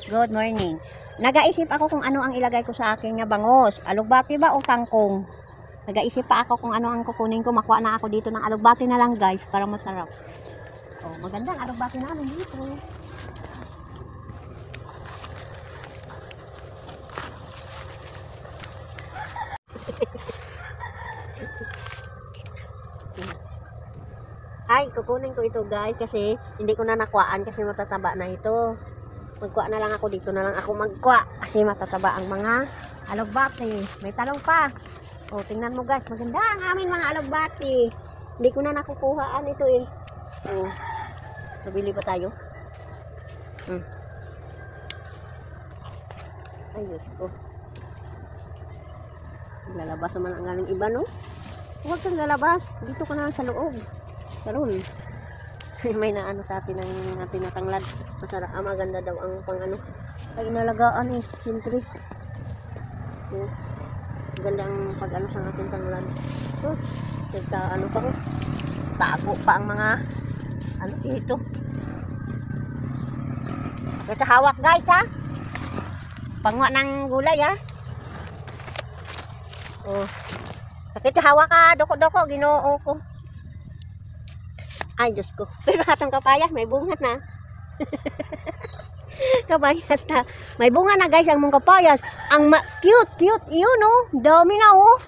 Good morning. Nagaisip ako kung ano ang ilagay ko sa aking bangos. Alugbati ba o kangkong? Nagaisip pa ako kung ano ang kukunin ko. Makuha na ako dito ng alugbati na lang guys para masarap. Oh, magandang alugbati namin dito. Ay, kukunin ko ito guys kasi hindi ko na nakuhaan kasi matataba na ito. Magkuha na lang ako dito na lang ako magkuha kasi matataba ang mga alugbati. May talong pa. O, tingnan mo guys, maganda ang amin mga alugbati. Hindi ko na nakukuhaan ito eh. O, nabili pa tayo. Ay, Diyos ko. Lalabas naman ang galing iba, no? Huwag kang lalabas. Dito ka na sa loob. Karoon. May naano sa atin ng ating natanglad. Masarap. Maganda daw ang pang ano. Ay inalagaan eh. Siyempre. Maganda ang pag ano sa ating tanglad. Ano pa ko. Tago pa ang mga ano dito. Ito hawak guys ha. Pangwa ng gulay ha. Oh. Sakit hawak ka. Doko-doko. Ginoo ko. Ay, Diyos ko. Pero hatang kapayas, may bunga na. Kapayas na. May bunga na guys, ang mong kapayas. Ang cute, cute. Yun, oh. Dami na, oh.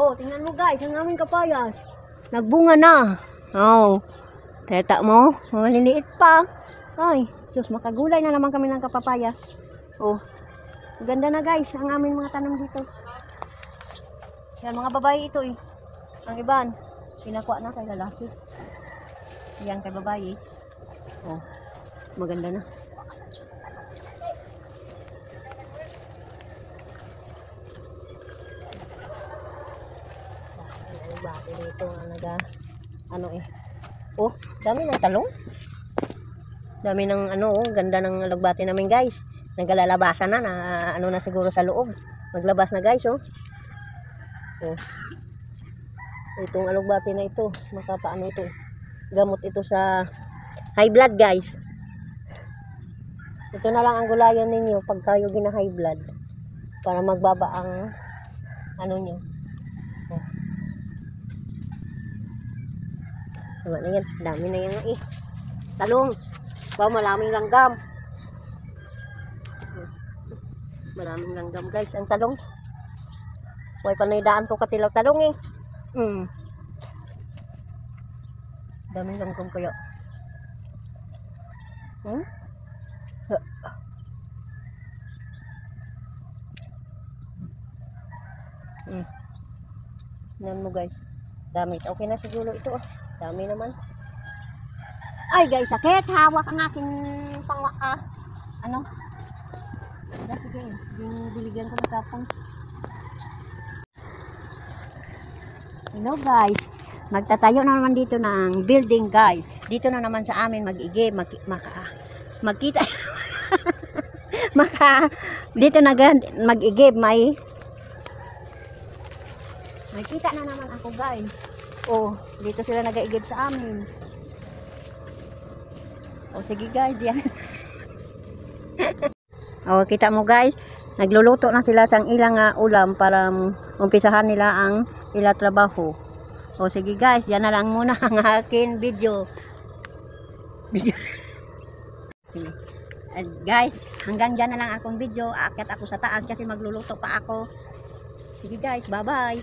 Oh, tingnan mo guys, ang aming kapayas. Nagbunga na. Oh. Teta mo, maliliit pa. Ay, Diyos, makagulay na naman kami ng kapapayas. Oh. Ganda na guys, ang aming mga tanom dito. Yan, mga babae ito, eh. Ang iban, pinakuha na kay lalaki. Yan kay babae. Oh, maganda na. Bakit dito ano eh. Oh, dami ng talong. Dami ng ano, oh, ganda ng alugbati namin guys. Naglalalabasan na ano na siguro sa loob. Maglabas na guys, oh. Oh. Itong alugbati na ito, makapaano ito, gamot ito sa high blood guys. Ito na lang ang gulayan ninyo pag kayo gina-high blood para magbaba ang ano nyo. Oh. Tama na yan, dami na yan eh. Talong, wow, maraming langgam. Maraming langgam guys, ang talong. Huwag panaydaan po katilaw talong eh. Dami lang kung kaya. Yan mo guys. Dami. Okay na siguro ito. Dami naman. Ay guys, sakit. Hawak ang aking pangwa. Ano? Sige, yung biligyan ko na kapang. Hello guys, magtatayo na naman dito ng building guys. Dito na naman sa amin mag-igib, magkita dito na mag-igib, may kita na naman ako guys. Oh, dito sila nag-igib sa amin. Oh, sige guys, yan. Oh, kita mo guys, nagluluto na sila sang ilang ulam para umpisahan nila ang ila trabaho. O sige guys, yan na lang muna ang akin video. Sige. Guys, hanggang dyan na lang akong video. Aakyat ako sa taas kasi magluluto pa ako. Sige guys, bye bye.